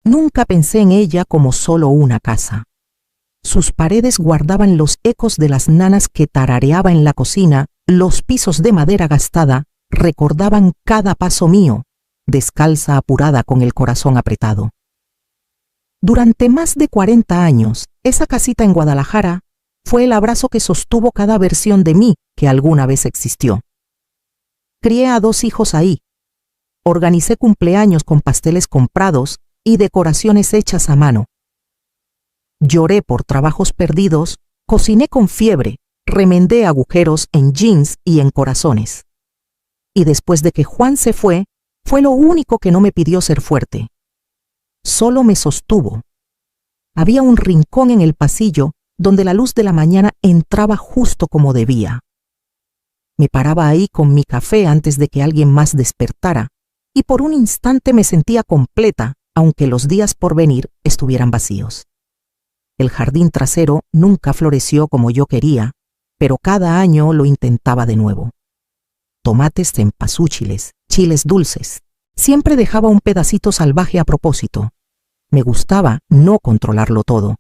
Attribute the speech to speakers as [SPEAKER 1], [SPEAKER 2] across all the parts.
[SPEAKER 1] Nunca pensé en ella como solo una casa. Sus paredes guardaban los ecos de las nanas que tarareaba en la cocina, los pisos de madera gastada recordaban cada paso mío, descalza apurada con el corazón apretado. Durante más de 40 años, esa casita en Guadalajara fue el abrazo que sostuvo cada versión de mí que alguna vez existió. Crié a 2 hijos ahí. Organicé cumpleaños con pasteles comprados y decoraciones hechas a mano. Lloré por trabajos perdidos, cociné con fiebre, remendé agujeros en jeans y en corazones. Y después de que Juan se fue lo único que no me pidió ser fuerte. Solo me sostuvo. Había un rincón en el pasillo donde la luz de la mañana entraba justo como debía. Me paraba ahí con mi café antes de que alguien más despertara, y por un instante me sentía completa, aunque los días por venir estuvieran vacíos. El jardín trasero nunca floreció como yo quería, pero cada año lo intentaba de nuevo. Tomates cempasúchiles, chiles dulces. Siempre dejaba un pedacito salvaje a propósito. Me gustaba no controlarlo todo.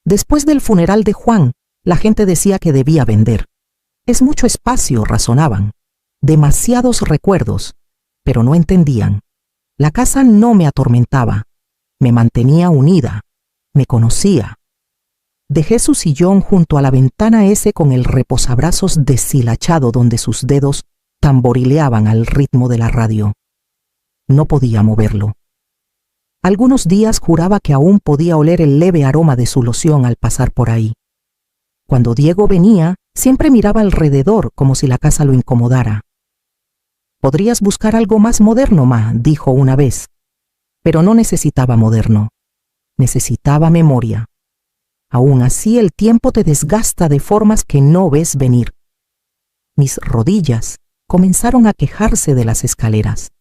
[SPEAKER 1] Después del funeral de Juan, la gente decía que debía vender. Es mucho espacio, razonaban. Demasiados recuerdos, pero no entendían. La casa no me atormentaba. Me mantenía unida. Me conocía. Dejé su sillón junto a la ventana ese con el reposabrazos deshilachado donde sus dedos tamborileaban al ritmo de la radio. No podía moverlo. Algunos días juraba que aún podía oler el leve aroma de su loción al pasar por ahí. Cuando Diego venía, siempre miraba alrededor como si la casa lo incomodara. «Podrías buscar algo más moderno, ma», dijo una vez. Pero no necesitaba moderno. Necesitaba memoria. Aún así el tiempo te desgasta de formas que no ves venir. Mis rodillas comenzaron a quejarse de las escaleras.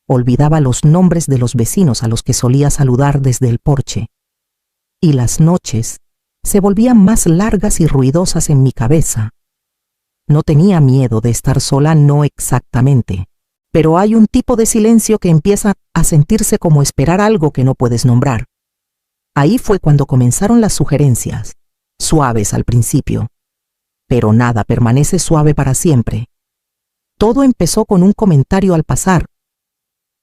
[SPEAKER 1] Olvidaba los nombres de los vecinos a los que solía saludar desde el porche. Y las noches se volvían más largas y ruidosas en mi cabeza. No tenía miedo de estar sola, no exactamente, pero hay un tipo de silencio que empieza a sentirse como esperar algo que no puedes nombrar. Ahí fue cuando comenzaron las sugerencias, suaves al principio, pero nada permanece suave para siempre. Todo empezó con un comentario al pasar.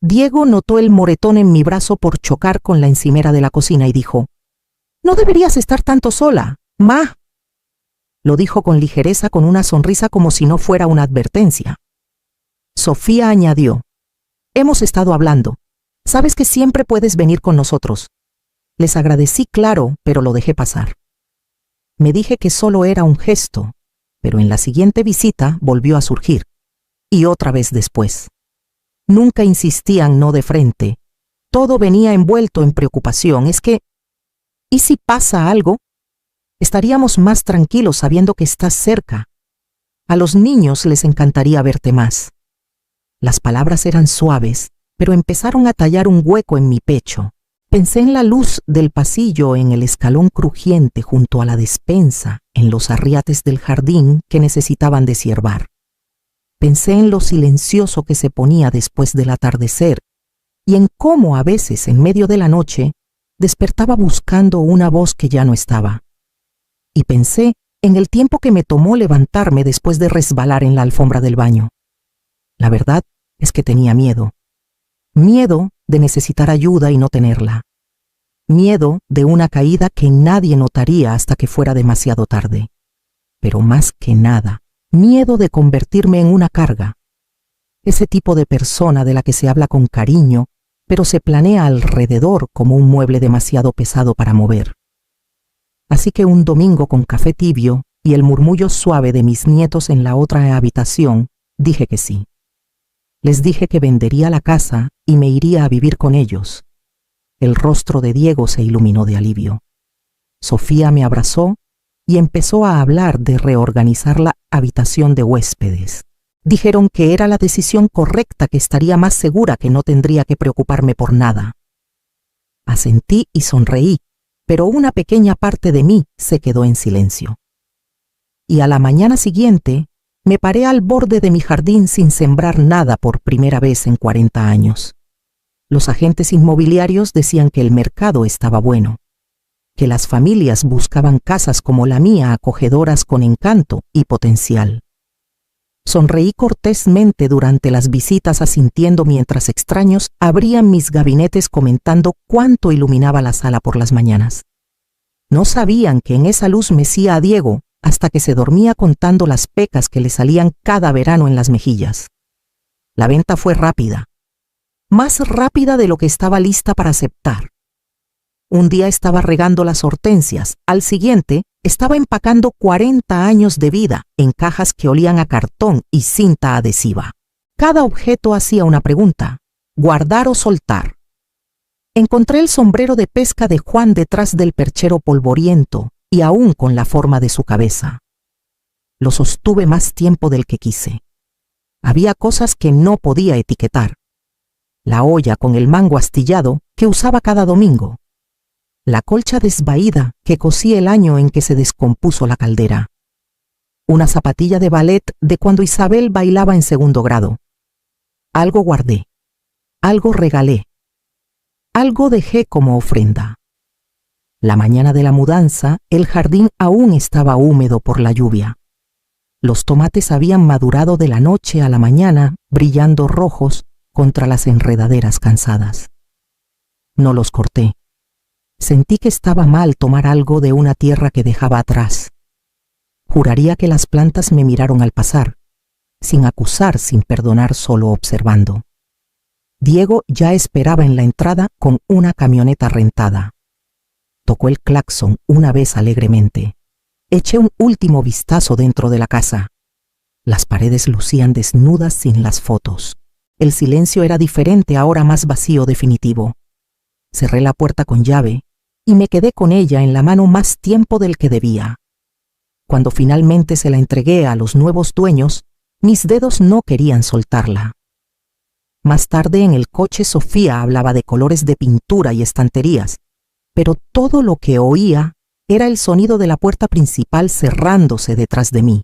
[SPEAKER 1] Diego notó el moretón en mi brazo por chocar con la encimera de la cocina y dijo: «No deberías estar tanto sola, ma». Lo dijo con ligereza, con una sonrisa como si no fuera una advertencia. Sofía añadió: «Hemos estado hablando. Sabes que siempre puedes venir con nosotros». Les agradecí, claro, pero lo dejé pasar. Me dije que solo era un gesto, pero en la siguiente visita volvió a surgir. Y otra vez después. Nunca insistían, no de frente. Todo venía envuelto en preocupación. Es que, ¿y si pasa algo? Estaríamos más tranquilos sabiendo que estás cerca. A los niños les encantaría verte más. Las palabras eran suaves, pero empezaron a tallar un hueco en mi pecho. Pensé en la luz del pasillo, en el escalón crujiente junto a la despensa, en los arriates del jardín que necesitaban deshiervar. Pensé en lo silencioso que se ponía después del atardecer y en cómo a veces en medio de la noche despertaba buscando una voz que ya no estaba. Y pensé en el tiempo que me tomó levantarme después de resbalar en la alfombra del baño. La verdad es que tenía miedo. Miedo de necesitar ayuda y no tenerla. Miedo de una caída que nadie notaría hasta que fuera demasiado tarde. Pero más que nada, miedo de convertirme en una carga. Ese tipo de persona de la que se habla con cariño, pero se planea alrededor como un mueble demasiado pesado para mover. Así que un domingo con café tibio y el murmullo suave de mis nietos en la otra habitación, dije que sí. Les dije que vendería la casa y me iría a vivir con ellos. El rostro de Diego se iluminó de alivio. Sofía me abrazó y empezó a hablar de reorganizar la habitación de huéspedes. Dijeron que era la decisión correcta, que estaría más segura, que no tendría que preocuparme por nada. Asentí y sonreí, pero una pequeña parte de mí se quedó en silencio. Y a la mañana siguiente me paré al borde de mi jardín sin sembrar nada por primera vez en 40 años. Los agentes inmobiliarios decían que el mercado estaba bueno, que las familias buscaban casas como la mía acogedoras con encanto y potencial. Sonreí cortésmente durante las visitas asintiendo mientras extraños abrían mis gabinetes comentando cuánto iluminaba la sala por las mañanas. No sabían que en esa luz mecía a Diego hasta que se dormía contando las pecas que le salían cada verano en las mejillas. La venta fue rápida, más rápida de lo que estaba lista para aceptar. Un día estaba regando las hortensias, al siguiente estaba empacando 40 años de vida en cajas que olían a cartón y cinta adhesiva. Cada objeto hacía una pregunta: ¿guardar o soltar? Encontré el sombrero de pesca de Juan detrás del perchero polvoriento y aún con la forma de su cabeza. Lo sostuve más tiempo del que quise. Había cosas que no podía etiquetar. La olla con el mango astillado que usaba cada domingo. La colcha desvaída que cosí el año en que se descompuso la caldera. Una zapatilla de ballet de cuando Isabel bailaba en segundo grado. Algo guardé. Algo regalé. Algo dejé como ofrenda. La mañana de la mudanza, el jardín aún estaba húmedo por la lluvia. Los tomates habían madurado de la noche a la mañana, brillando rojos contra las enredaderas cansadas. No los corté. Sentí que estaba mal tomar algo de una tierra que dejaba atrás. Juraría que las plantas me miraron al pasar, sin acusar, sin perdonar, solo observando. Diego ya esperaba en la entrada con una camioneta rentada. Tocó el claxon una vez alegremente. Eché un último vistazo dentro de la casa. Las paredes lucían desnudas sin las fotos. El silencio era diferente, ahora más vacío, definitivo. Cerré la puerta con llave y me quedé con ella en la mano más tiempo del que debía. Cuando finalmente se la entregué a los nuevos dueños, mis dedos no querían soltarla. Más tarde en el coche Sofía hablaba de colores de pintura y estanterías, pero todo lo que oía era el sonido de la puerta principal cerrándose detrás de mí.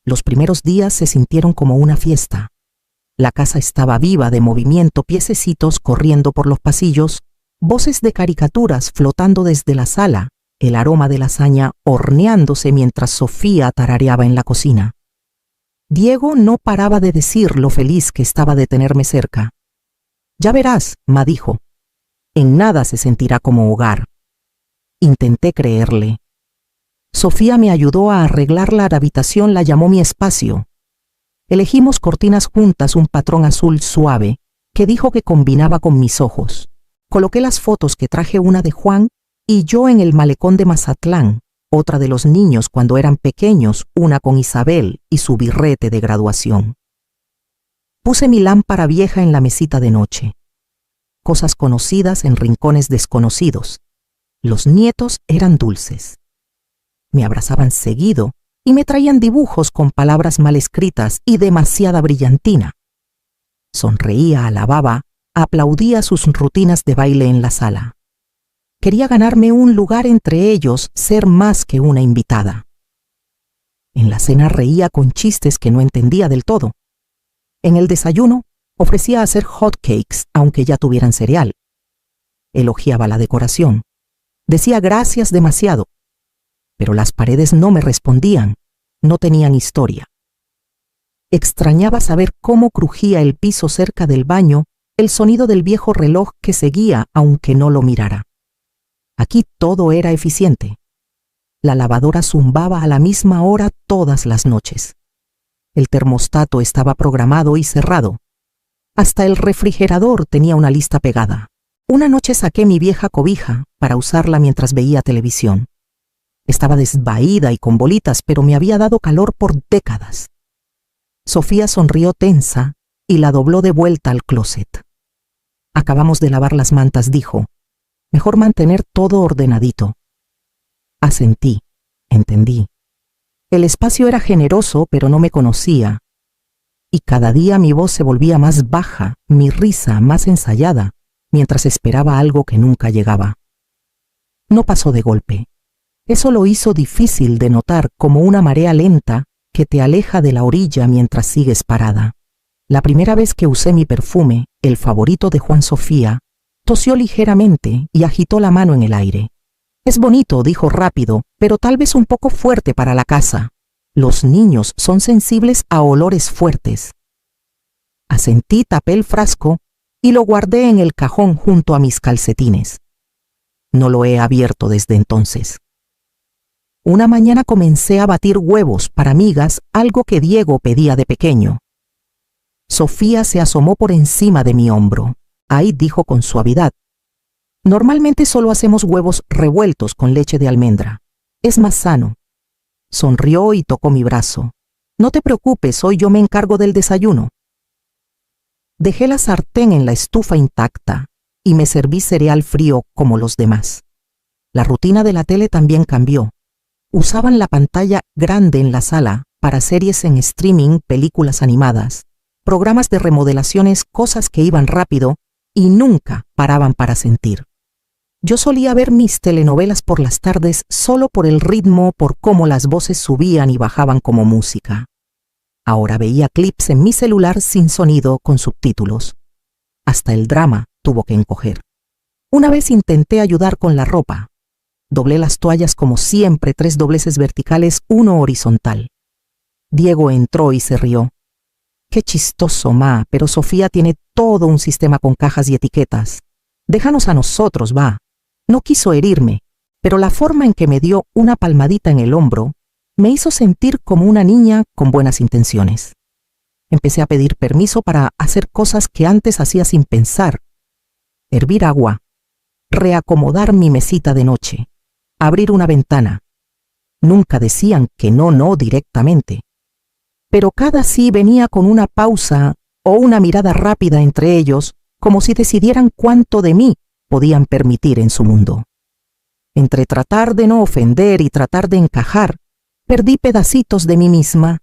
[SPEAKER 1] Los primeros días se sintieron como una fiesta. La casa estaba viva de movimiento, piececitos corriendo por los pasillos, voces de caricaturas flotando desde la sala, el aroma de lasaña horneándose mientras Sofía tarareaba en la cocina. Diego no paraba de decir lo feliz que estaba de tenerme cerca. Ya verás, ma dijo, en nada se sentirá como hogar. Intenté creerle. Sofía me ayudó a arreglar la habitación, la llamó mi espacio. Elegimos cortinas juntas, un patrón azul suave que dijo que combinaba con mis ojos. Coloqué las fotos que traje, una de Juan y yo en el malecón de Mazatlán, otra de los niños cuando eran pequeños, una con Isabel y su birrete de graduación. Puse mi lámpara vieja en la mesita de noche. Cosas conocidas en rincones desconocidos. Los nietos eran dulces. Me abrazaban seguido y me traían dibujos con palabras mal escritas y demasiada brillantina. Sonreía, alababa, aplaudía sus rutinas de baile en la sala. Quería ganarme un lugar entre ellos, ser más que una invitada. En la cena reía con chistes que no entendía del todo. En el desayuno ofrecía hacer hot cakes, aunque ya tuvieran cereal. Elogiaba la decoración. Decía gracias demasiado. Pero las paredes no me respondían, no tenían historia. Extrañaba saber cómo crujía el piso cerca del baño, el sonido del viejo reloj que seguía aunque no lo mirara. Aquí todo era eficiente. La lavadora zumbaba a la misma hora todas las noches. El termostato estaba programado y cerrado. Hasta el refrigerador tenía una lista pegada. Una noche saqué mi vieja cobija para usarla mientras veía televisión. Estaba desvaída y con bolitas, pero me había dado calor por décadas. Sofía sonrió tensa y la dobló de vuelta al closet. Acabamos de lavar las mantas, dijo. Mejor mantener todo ordenadito. Asentí, entendí. El espacio era generoso, pero no me conocía. Y cada día mi voz se volvía más baja, mi risa más ensayada, mientras esperaba algo que nunca llegaba. No pasó de golpe. Eso lo hizo difícil de notar, como una marea lenta que te aleja de la orilla mientras sigues parada. La primera vez que usé mi perfume, el favorito de Juan Sofía, tosió ligeramente y agitó la mano en el aire. «Es bonito», dijo rápido, «pero tal vez un poco fuerte para la casa. Los niños son sensibles a olores fuertes». Asentí, tapé el frasco y lo guardé en el cajón junto a mis calcetines. No lo he abierto desde entonces. Una mañana comencé a batir huevos para migas, algo que Diego pedía de pequeño. Sofía se asomó por encima de mi hombro. «Ay», dijo con suavidad, «normalmente solo hacemos huevos revueltos con leche de almendra. Es más sano». Sonrió y tocó mi brazo. «No te preocupes, hoy yo me encargo del desayuno». Dejé la sartén en la estufa intacta y me serví cereal frío como los demás. La rutina de la tele también cambió. Usaban la pantalla grande en la sala para series en streaming, películas animadas, programas de remodelaciones, cosas que iban rápido y nunca paraban para sentir. Yo solía ver mis telenovelas por las tardes solo por el ritmo, por cómo las voces subían y bajaban como música. Ahora veía clips en mi celular sin sonido con subtítulos. Hasta el drama tuvo que encoger. Una vez intenté ayudar con la ropa. Doblé las toallas como siempre, 3 dobleces verticales, 1 horizontal. Diego entró y se rió. «Qué chistoso, ma, pero Sofía tiene todo un sistema con cajas y etiquetas. Déjanos a nosotros, va». No quiso herirme, pero la forma en que me dio una palmadita en el hombro me hizo sentir como una niña con buenas intenciones. Empecé a pedir permiso para hacer cosas que antes hacía sin pensar. Hervir agua, reacomodar mi mesita de noche, abrir una ventana. Nunca decían que no directamente. Pero cada sí venía con una pausa o una mirada rápida entre ellos, como si decidieran cuánto de mí podían permitir en su mundo. Entre tratar de no ofender y tratar de encajar, perdí pedacitos de mí misma,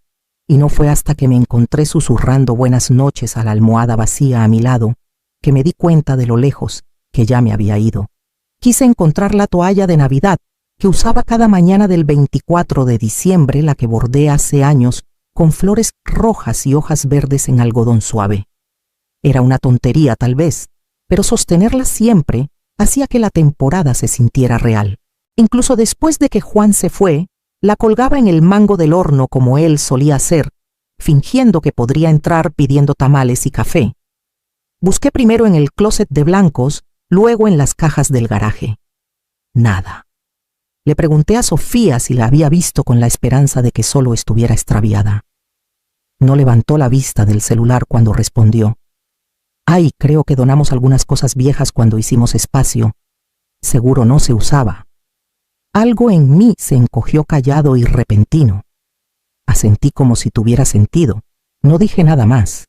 [SPEAKER 1] y no fue hasta que me encontré susurrando buenas noches a la almohada vacía a mi lado, que me di cuenta de lo lejos que ya me había ido. Quise encontrar la toalla de Navidad que usaba cada mañana del 24 de diciembre, la que bordé hace años, con flores rojas y hojas verdes en algodón suave. Era una tontería tal vez, pero sostenerla siempre hacía que la temporada se sintiera real. Incluso después de que Juan se fue, la colgaba en el mango del horno como él solía hacer, fingiendo que podría entrar pidiendo tamales y café. Busqué primero en el closet de blancos, luego en las cajas del garaje. Nada. Le pregunté a Sofía si la había visto con la esperanza de que solo estuviera extraviada. No levantó la vista del celular cuando respondió. «Ay, creo que donamos algunas cosas viejas cuando hicimos espacio. Seguro no se usaba». Algo en mí se encogió callado y repentino. Asentí como si tuviera sentido. No dije nada más.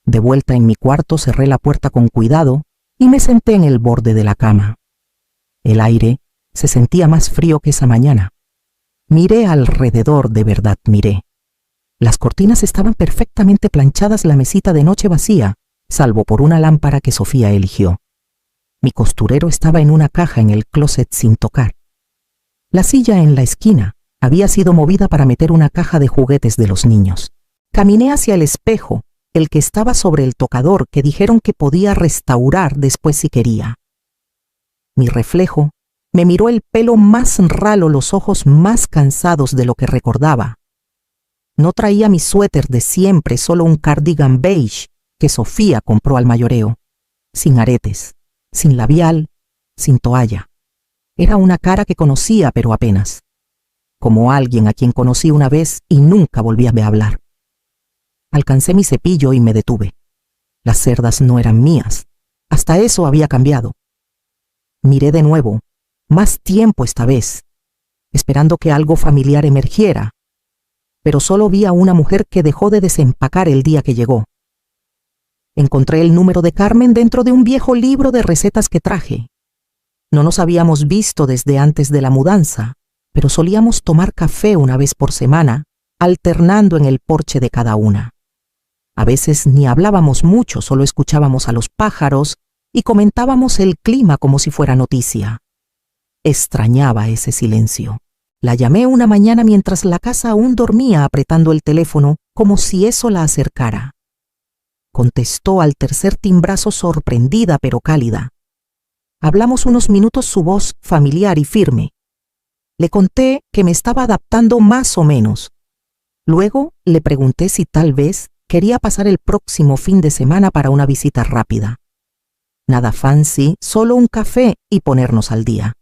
[SPEAKER 1] De vuelta en mi cuarto cerré la puerta con cuidado y me senté en el borde de la cama. El aire se sentía más frío que esa mañana. Miré alrededor, de verdad miré. Las cortinas estaban perfectamente planchadas, la mesita de noche vacía, salvo por una lámpara que Sofía eligió. Mi costurero estaba en una caja en el closet sin tocar. La silla en la esquina había sido movida para meter una caja de juguetes de los niños. Caminé hacia el espejo, el que estaba sobre el tocador, que dijeron que podía restaurar después si quería. Mi reflejo me miró el pelo más ralo, los ojos más cansados de lo que recordaba. No traía mi suéter de siempre, solo un cardigan beige que Sofía compró al mayoreo, sin aretes, sin labial, sin toalla. Era una cara que conocía, pero apenas. Como alguien a quien conocí una vez y nunca volví a hablar. Alcancé mi cepillo y me detuve. Las cerdas no eran mías. Hasta eso había cambiado. Miré de nuevo, más tiempo esta vez, esperando que algo familiar emergiera, pero solo vi a una mujer que dejó de desempacar el día que llegó. Encontré el número de Carmen dentro de un viejo libro de recetas que traje. No nos habíamos visto desde antes de la mudanza, pero solíamos tomar café una vez por semana, alternando en el porche de cada una. A veces ni hablábamos mucho, solo escuchábamos a los pájaros y comentábamos el clima como si fuera noticia. Extrañaba ese silencio. La llamé una mañana mientras la casa aún dormía, apretando el teléfono como si eso la acercara. contestó al tercer timbrazo sorprendida pero cálida. Hablamos unos minutos, su voz familiar y firme. Le conté que me estaba adaptando más o menos. Luego le pregunté si tal vez quería pasar el próximo fin de semana para una visita rápida. Nada fancy, solo un café y ponernos al día.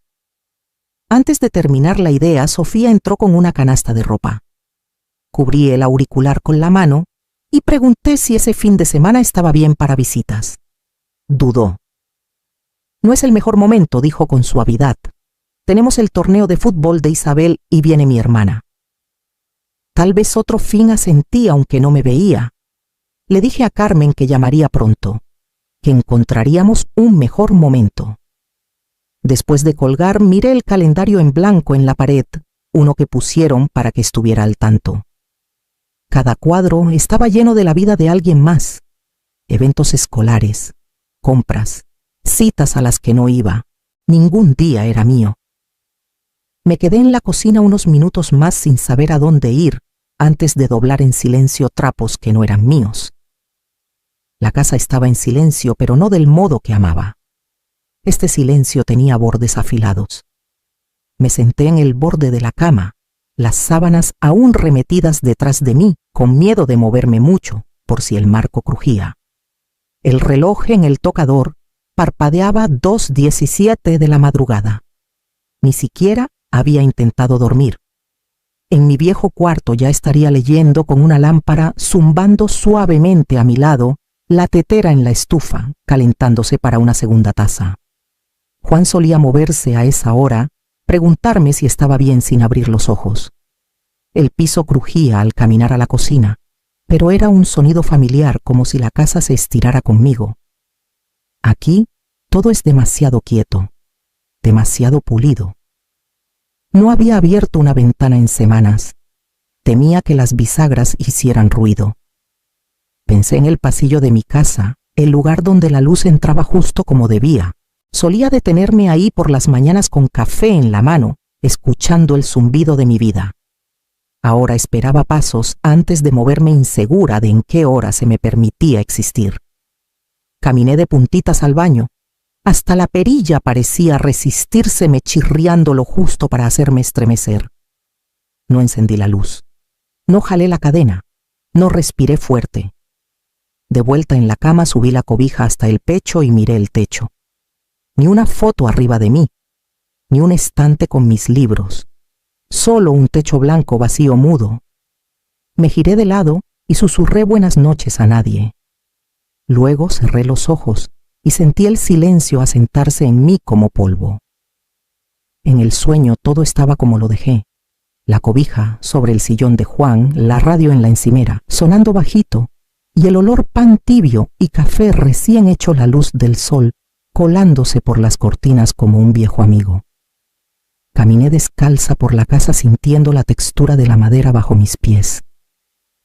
[SPEAKER 1] Antes de terminar la idea, Sofía entró con una canasta de ropa. Cubrí el auricular con la mano y pregunté si ese fin de semana estaba bien para visitas. Dudó. No es el mejor momento, dijo con suavidad. Tenemos el torneo de fútbol de Isabel y viene mi hermana. Tal vez otro fin, asentí, aunque no me veía. Le dije a Carmen que llamaría pronto, que encontraríamos un mejor momento. Después de colgar, miré el calendario en blanco en la pared, uno que pusieron para que estuviera al tanto. Cada cuadro estaba lleno de la vida de alguien más, eventos escolares, compras, citas a las que no iba. Ningún día era mío. Me quedé en la cocina unos minutos más sin saber a dónde ir, antes de doblar en silencio trapos que no eran míos. La casa estaba en silencio, pero no del modo que amaba. Este silencio tenía bordes afilados. Me senté en el borde de la cama, las sábanas aún remetidas detrás de mí, con miedo de moverme mucho, por si el marco crujía. El reloj en el tocador parpadeaba 2:17 de la madrugada. Ni siquiera había intentado dormir. En mi viejo cuarto ya estaría leyendo con una lámpara zumbando suavemente a mi lado, la tetera en la estufa, calentándose para una segunda taza. Juan solía moverse a esa hora, preguntarme si estaba bien sin abrir los ojos. El piso crujía al caminar a la cocina, pero era un sonido familiar, como si la casa se estirara conmigo. Aquí todo es demasiado quieto, demasiado pulido. No había abierto una ventana en semanas. Temía que las bisagras hicieran ruido. Pensé en el pasillo de mi casa, el lugar donde la luz entraba justo como debía. Solía detenerme ahí por las mañanas con café en la mano, escuchando el zumbido de mi vida. Ahora esperaba pasos antes de moverme, insegura de en qué hora se me permitía existir. Caminé de puntitas al baño. Hasta la perilla parecía resistírseme, chirriando lo justo para hacerme estremecer. No encendí la luz. No jalé la cadena. No respiré fuerte. De vuelta en la cama, subí la cobija hasta el pecho y miré el techo. Ni una foto arriba de mí, ni un estante con mis libros. Solo un techo blanco vacío, mudo. Me giré de lado y susurré buenas noches a nadie. Luego cerré los ojos y sentí el silencio asentarse en mí como polvo. En el sueño todo estaba como lo dejé. La cobija sobre el sillón de Juan, la radio en la encimera, sonando bajito, y el olor pan tibio y café recién hecho la luz del sol, colándose por las cortinas como un viejo amigo. Caminé descalza por la casa sintiendo la textura de la madera bajo mis pies.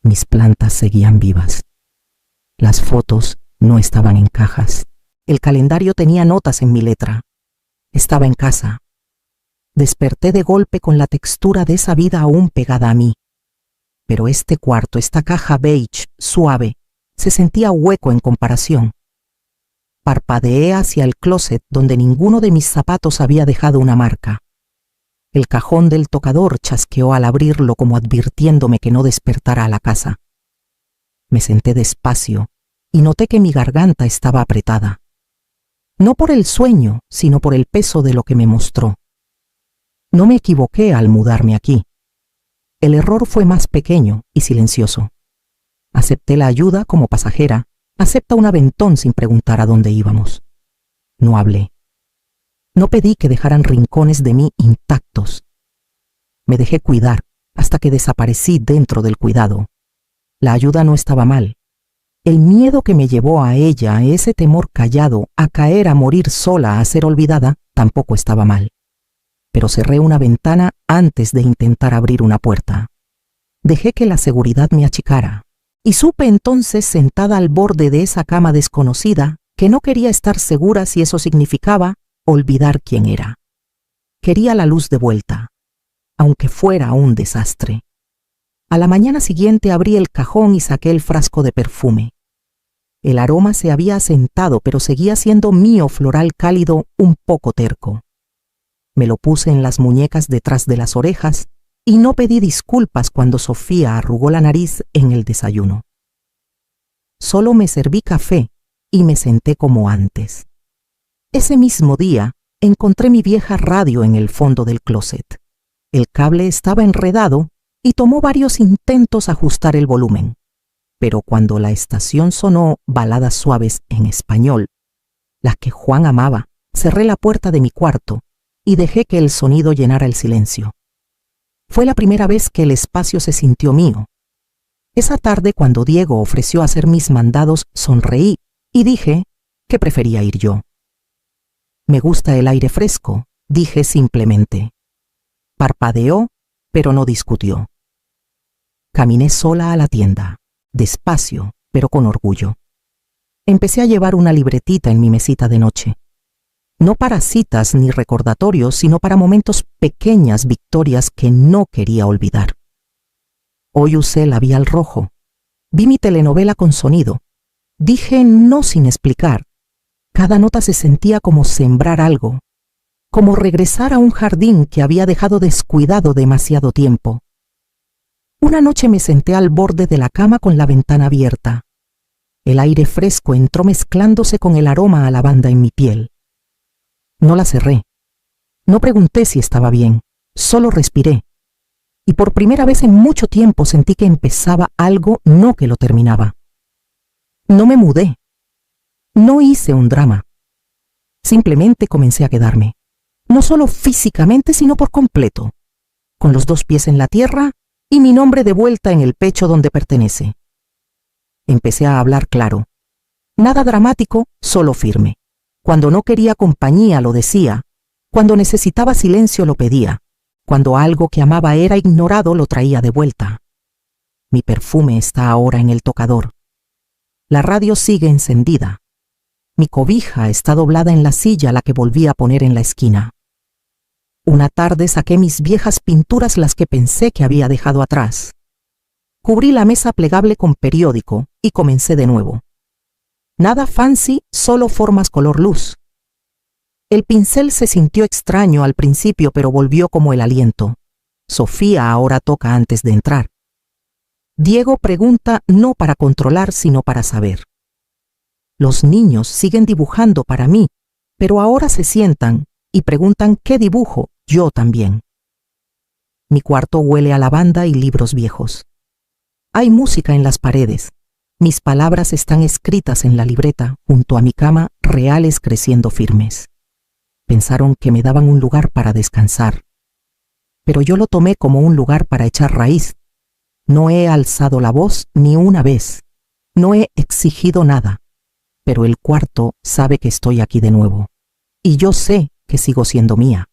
[SPEAKER 1] Mis plantas seguían vivas. Las fotos no estaban en cajas. El calendario tenía notas en mi letra. Estaba en casa. Desperté de golpe con la textura de esa vida aún pegada a mí. Pero este cuarto, esta caja beige, suave, se sentía hueco en comparación. Parpadeé hacia el closet donde ninguno de mis zapatos había dejado una marca. El cajón del tocador chasqueó al abrirlo, como advirtiéndome que no despertara a la casa. Me senté despacio y noté que mi garganta estaba apretada. No por el sueño, sino por el peso de lo que me mostró. No me equivoqué al mudarme aquí. El error fue más pequeño y silencioso. Acepté la ayuda como pasajera. Acepta un aventón sin preguntar a dónde íbamos. No hablé. No pedí que dejaran rincones de mí intactos. Me dejé cuidar hasta que desaparecí dentro del cuidado. La ayuda no estaba mal. El miedo que me llevó a ella, ese temor callado, a caer, a morir sola, a ser olvidada, tampoco estaba mal. Pero cerré una ventana antes de intentar abrir una puerta. Dejé que la seguridad me achicara. Y supe entonces, sentada al borde de esa cama desconocida, que no quería estar segura si eso significaba olvidar quién era. Quería la luz de vuelta, aunque fuera un desastre. A la mañana siguiente abrí el cajón y saqué el frasco de perfume. El aroma se había asentado, pero seguía siendo mío, floral cálido, un poco terco. Me lo puse en las muñecas detrás de las orejas y no pedí disculpas cuando Sofía arrugó la nariz en el desayuno. Solo me serví café y me senté como antes. Ese mismo día encontré mi vieja radio en el fondo del closet. El cable estaba enredado y tomó varios intentos ajustar el volumen. Pero cuando la estación sonó baladas suaves en español, las que Juan amaba, cerré la puerta de mi cuarto y dejé que el sonido llenara el silencio. Fue la primera vez que el espacio se sintió mío. Esa tarde, cuando Diego ofreció hacer mis mandados, sonreí y dije que prefería ir yo. Me gusta el aire fresco, dije simplemente. Parpadeó, pero no discutió. Caminé sola a la tienda, despacio, pero con orgullo. Empecé a llevar una libretita en mi mesita de noche. No para citas ni recordatorios, sino para momentos, pequeñas victorias que no quería olvidar. Hoy usé labial rojo. Vi mi telenovela con sonido. Dije no sin explicar. Cada nota se sentía como sembrar algo, como regresar a un jardín que había dejado descuidado demasiado tiempo. Una noche me senté al borde de la cama con la ventana abierta. El aire fresco entró mezclándose con el aroma a lavanda en mi piel. No la cerré. No pregunté si estaba bien, solo respiré. Y por primera vez en mucho tiempo sentí que empezaba algo, no que lo terminaba. No me mudé. No hice un drama. Simplemente comencé a quedarme. No solo físicamente, sino por completo. Con los 2 pies en la tierra y mi nombre de vuelta en el pecho donde pertenece. Empecé a hablar claro. Nada dramático, solo firme. Cuando no quería compañía lo decía. Cuando necesitaba silencio lo pedía. Cuando algo que amaba era ignorado lo traía de vuelta. Mi perfume está ahora en el tocador. La radio sigue encendida. Mi cobija está doblada en la silla, la que volví a poner en la esquina. Una tarde saqué mis viejas pinturas, las que pensé que había dejado atrás. Cubrí la mesa plegable con periódico y comencé de nuevo. Nada fancy, solo formas color luz. El pincel se sintió extraño al principio, pero volvió como el aliento. Sofía ahora toca antes de entrar. Diego pregunta no para controlar, sino para saber. Los niños siguen dibujando para mí, pero ahora se sientan y preguntan qué dibujo, yo también. Mi cuarto huele a lavanda y libros viejos. Hay música en las paredes. Mis palabras están escritas en la libreta, junto a mi cama, reales creciendo firmes. Pensaron que me daban un lugar para descansar. Pero yo lo tomé como un lugar para echar raíz. No he alzado la voz ni una vez. No he exigido nada. Pero el cuarto sabe que estoy aquí de nuevo. Y yo sé que sigo siendo mía.